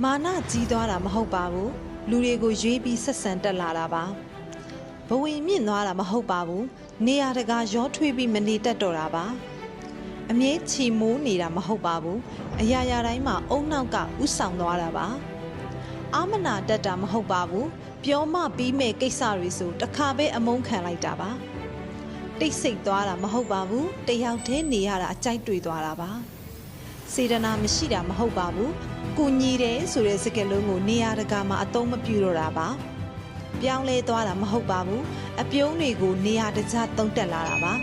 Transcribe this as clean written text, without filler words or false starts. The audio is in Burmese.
မာနကြီးသွားတာမဟုတ်ပါဘူးလူတွေကိုရွေးပြီးဆက်ဆံတက်လာတာပါဘဝင်မြင့်သွားတာမဟုတ်ပါဘူးနေရာတကာရောထွေးပြီးမနေတတ်တော့တာပါအမြဲချီမိုးနေတာမဟုတ်ပါဘူးအရာရာတိုင်းမှာအုံနောက်ကဥဆောင်သွားတာပါအာမနာတတ်တာမဟုတ်ပါဘူးပြောမပြီးမဲ့ကိစ္စတွေဆိုတခါပဲအမုန်းခံလိုက်တာပါတိတ်ဆိတ်သွားတာမဟုတ်ပါဘူးတယောက်တည်းနေရတာအကြိုက်တွေ့သွားတာပါစေတနာမရှိတာမဟုတ်ပါဘူးကုညီတယ်ဆိုတဲ့စကားလုံးကိုနေရာတကာမှာအသုံးမပြုတော့တာပါပြောင်းလဲသွားတာမဟုတ်ပါဘူးအပြုံးတွေကိုနေရာတကျသုံးတက်လာတာပါ